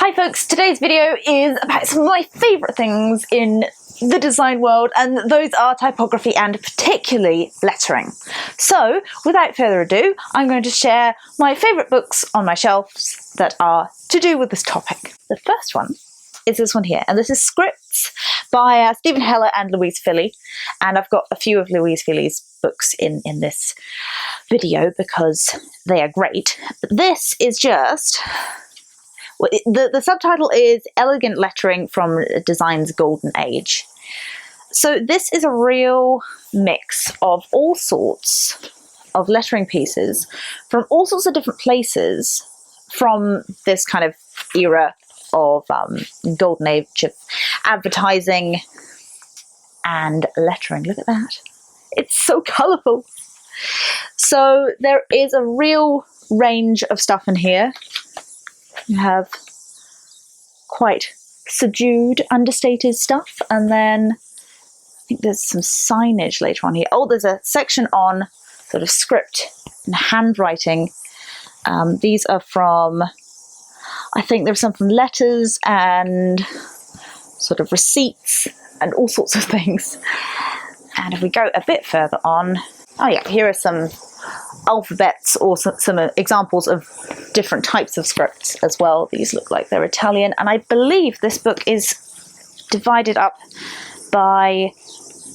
Hi folks, today's video is about some of my favourite things in the design world, and those are typography and particularly lettering. So without further ado, I'm going to share my favourite books on my shelves that are to do with this topic. The first one is this one here, and this is Scripts by Stephen Heller and Louise Filley, and I've got a few of Louise Filley's books in this video because they are great. But this is just... The subtitle is Elegant Lettering from Design's Golden Age. So this is a real mix of all sorts of lettering pieces from all sorts of different places from this kind of era of golden age of advertising and lettering. Look at that. It's so colourful. So there is a real range of stuff in here. You have quite subdued, understated stuff, and then I think there's some signage later on here. Oh, there's a section on sort of script and handwriting. These are from, I think there's some from letters and sort of receipts and all sorts of things. And if we go a bit further on, oh yeah, here are some alphabets or some examples of different types of scripts as well. These look like they're Italian, and I believe this book is divided up by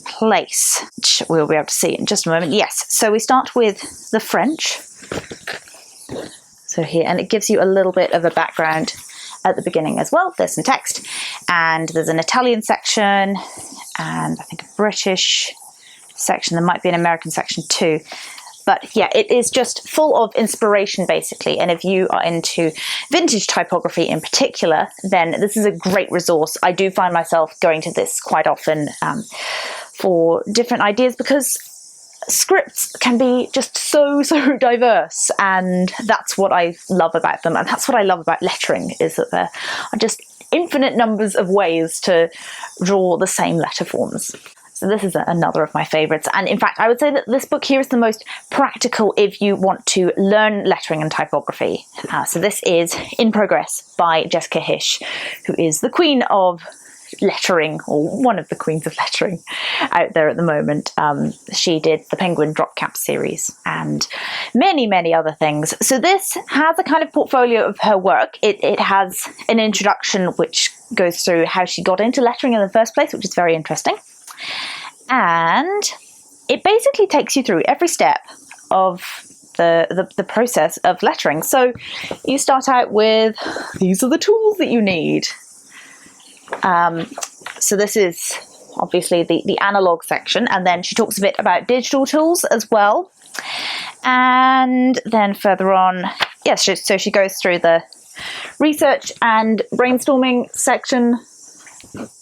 place, which we'll be able to see in just a moment. Yes, so we start with the French. So here, and it gives you a little bit of a background at the beginning as well. There's some text, and there's an Italian section, and I think a British section. There might be an American section too. But yeah, it is just full of inspiration basically, and if you are into vintage typography in particular, then this is a great resource. I do find myself going to this quite often for different ideas, because scripts can be just so diverse, and that's what I love about them, and that's what I love about lettering, is that there are just infinite numbers of ways to draw the same letter forms. So this is another of my favourites, and in fact I would say that this book here is the most practical if you want to learn lettering and typography. So this is In Progress by Jessica Hische, who is the queen of lettering, or one of the queens of lettering out there at the moment. She did the Penguin Drop Cap series and many other things. So this has a kind of portfolio of her work. It has an introduction which goes through how she got into lettering in the first place, which is very interesting. And it basically takes you through every step of the process of lettering. So you start out with, these are the tools that you need. So this is obviously the analog section, and then she talks a bit about digital tools as well. And then further on, yes, so she goes through the research and brainstorming section,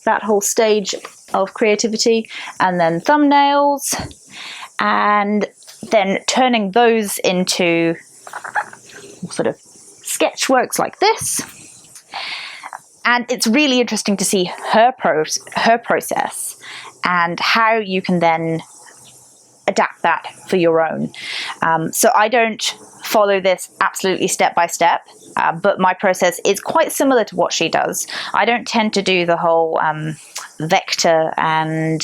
that whole stage of creativity, and then thumbnails, and then turning those into sort of sketch works like this. And it's really interesting to see her process and how you can then adapt that for your own. So I don't follow this absolutely step by step, but my process is quite similar to what she does. I don't tend to do the whole vector, and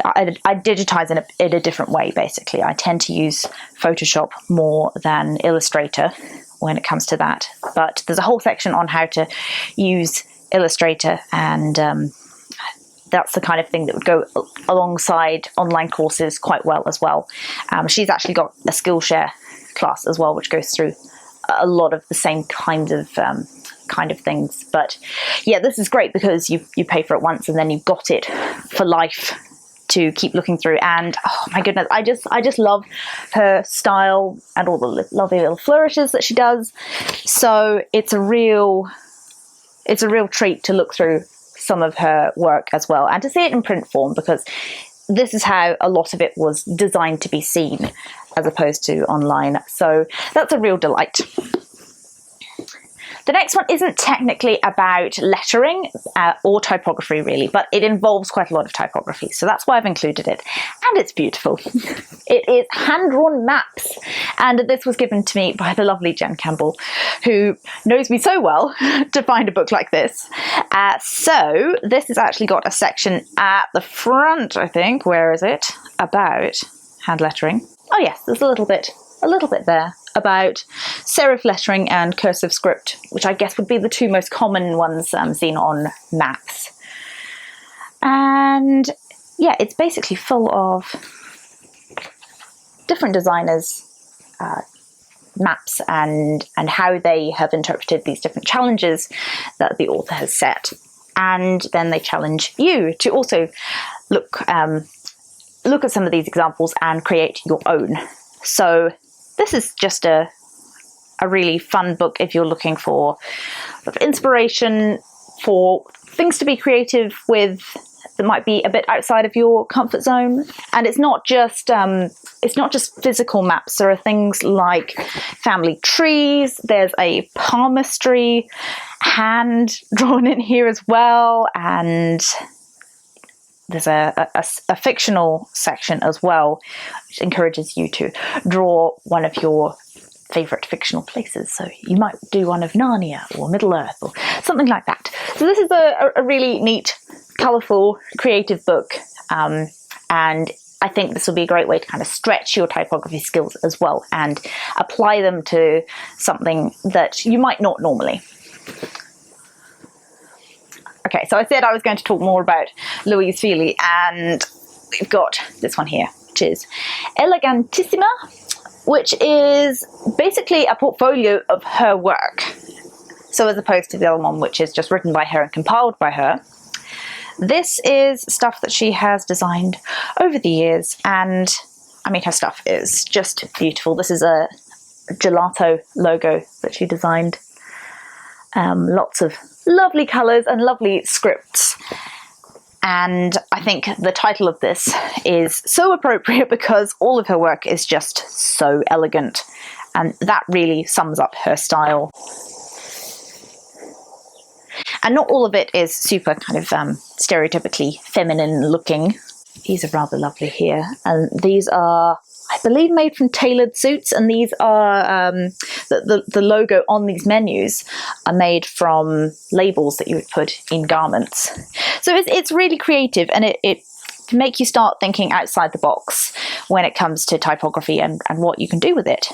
I digitize in a different way basically. I tend to use Photoshop more than Illustrator when it comes to that, but there's a whole section on how to use Illustrator, and that's the kind of thing that would go alongside online courses quite well as well. She's actually got a Skillshare class as well, which goes through a lot of the same kind of things. But yeah, this is great because you pay for it once, and then you've got it for life to keep looking through. And oh my goodness, I just love her style and all the lovely little flourishes that she does. So it's a real treat to look through some of her work as well, and to see it in print form, because this is how a lot of it was designed to be seen as opposed to online. So that's a real delight. The next one isn't technically about lettering or typography really, but it involves quite a lot of typography, so that's why I've included it. And it's beautiful. It is hand-drawn maps, and this was given to me by the lovely Jen Campbell, who knows me so well to find a book like this. So this has actually got a section at the front, I think, where is it, about hand lettering. Oh yes, there's a little bit there about serif lettering and cursive script, which I guess would be the two most common ones seen on maps. And yeah, it's basically full of different designers' maps and how they have interpreted these different challenges that the author has set. And then they challenge you to also look at some of these examples and create your own. So this is just a really fun book if you're looking for sort of inspiration for things to be creative with that might be a bit outside of your comfort zone. And it's not just physical maps. There are things like family trees. There's a palmistry hand drawn in here as well, and there's a fictional section as well, which encourages you to draw one of your favourite fictional places. So you might do one of Narnia or Middle Earth or something like that. So this is a really neat, colourful, creative book. And I think this will be a great way to kind of stretch your typography skills as well and apply them to something that you might not normally. Okay, so I said I was going to talk more about Louise Feely, and we've got this one here, which is Elegantissima, which is basically a portfolio of her work. So as opposed to the other one, which is just written by her and compiled by her, this is stuff that she has designed over the years, and I mean, her stuff is just beautiful. This is a gelato logo that she designed. Lots of lovely colours and lovely scripts, and I think the title of this is so appropriate because all of her work is just so elegant, and that really sums up her style. And not all of it is super kind of stereotypically feminine looking. These are rather lovely here, and these are, I believe, made from tailored suits, and these are the logo on these menus are made from labels that you would put in garments. So it's really creative, and it can make you start thinking outside the box when it comes to typography and what you can do with it.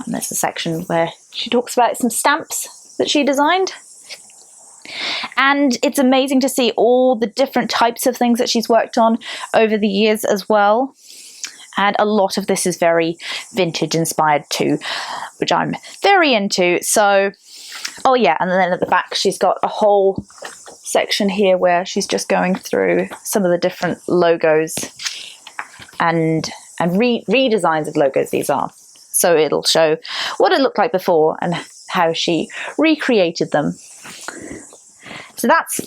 And there's a section where she talks about some stamps that she designed. And it's amazing to see all the different types of things that she's worked on over the years as well. And a lot of this is very vintage inspired too, which I'm very into. So, oh yeah, and then at the back she's got a whole section here where she's just going through some of the different logos and redesigns of logos these are. So it'll show what it looked like before and how she recreated them. So that's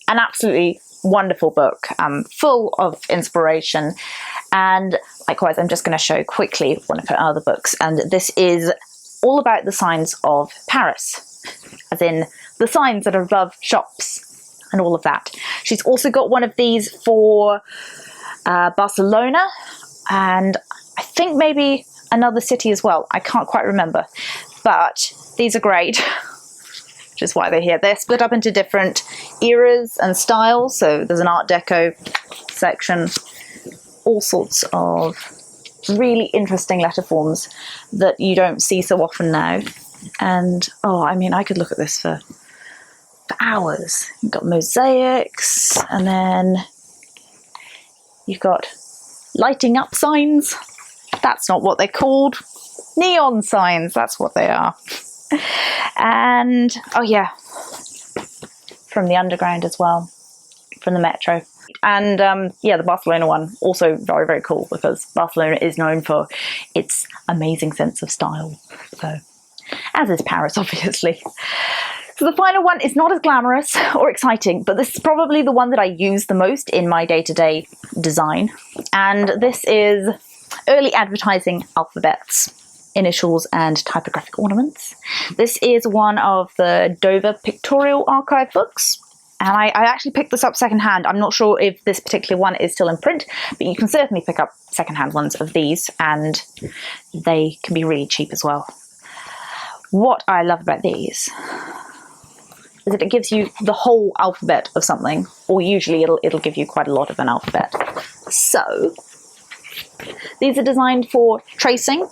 an absolutely wonderful book, full of inspiration. And likewise, I'm just going to show quickly one of her other books, and this is all about the signs of Paris, as in the signs that are above shops and all of that. She's also got one of these for Barcelona, and I think maybe another city as well. I can't quite remember, but these are great. Which is why they're here. They're split up into different eras and styles. So there's an Art Deco section, all sorts of really interesting letter forms that you don't see so often now. And oh, I mean, I could look at this for hours. You've got mosaics, and then you've got lighting up signs. That's not what they're called. Neon signs, that's what they are. And oh yeah, from the underground as well, from the metro. And yeah, the Barcelona one, also very, very cool, because Barcelona is known for its amazing sense of style. So, as is Paris, obviously. So the final one is not as glamorous or exciting, but this is probably the one that I use the most in my day-to-day design. And this is Early Advertising Alphabets. initials and typographic ornaments. This is one of the Dover Pictorial Archive books. And I actually picked this up secondhand. I'm not sure if this particular one is still in print, but you can certainly pick up secondhand ones of these, and they can be really cheap as well. What I love about these is that it gives you the whole alphabet of something, or usually it'll give you quite a lot of an alphabet. So these are designed for tracing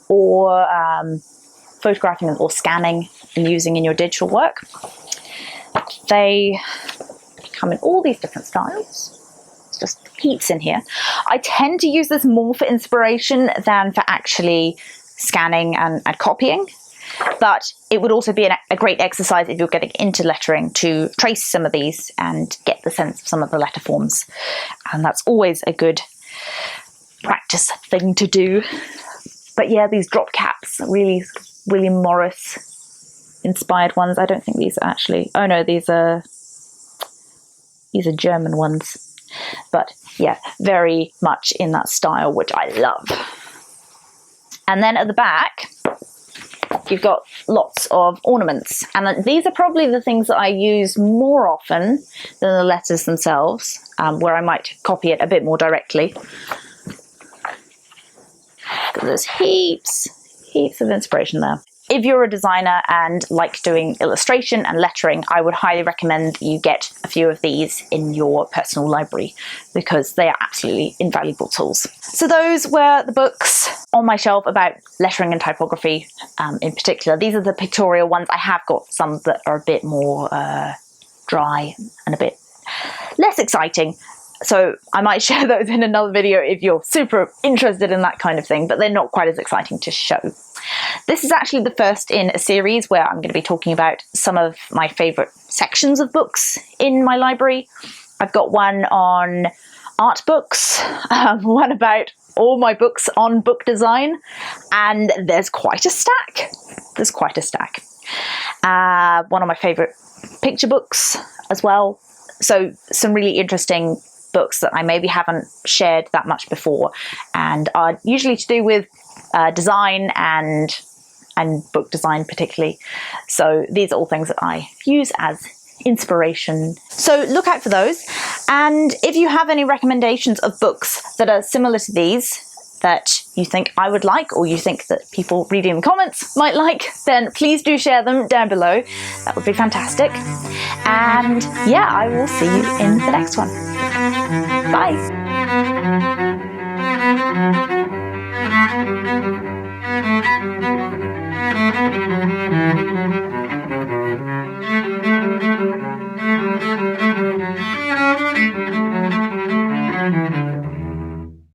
or photographing or scanning and using in your digital work. They come in all these different styles. It's just heaps in here. I tend to use this more for inspiration than for actually scanning and copying, but it would also be a great exercise if you're getting into lettering to trace some of these and get the sense of some of the letter forms. And that's always a good practice thing to do. But yeah, these drop caps, really William Morris inspired ones. I don't think these are actually, oh no, these are German ones. But yeah, very much in that style, which I love. And then at the back, you've got lots of ornaments. And these are probably the things that I use more often than the letters themselves, where I might copy it a bit more directly. There's heaps of inspiration there. If you're a designer and like doing illustration and lettering, I would highly recommend you get a few of these in your personal library because they are absolutely invaluable tools. So those were the books on my shelf about lettering and typography in particular. These are the pictorial ones. I have got some that are a bit more dry and a bit less exciting. So I might share those in another video if you're super interested in that kind of thing, but they're not quite as exciting to show. This is actually the first in a series where I'm going to be talking about some of my favourite sections of books in my library. I've got one on art books, one about all my books on book design, and there's quite a stack. One of my favourite picture books as well. So some really interesting books that I maybe haven't shared that much before and are usually to do with design and book design particularly. So these are all things that I use as inspiration. So look out for those. And if you have any recommendations of books that are similar to these that you think I would like, or you think that people reading the comments might like, then please do share them down below. That would be fantastic. And yeah, I will see you in the next one. Bye.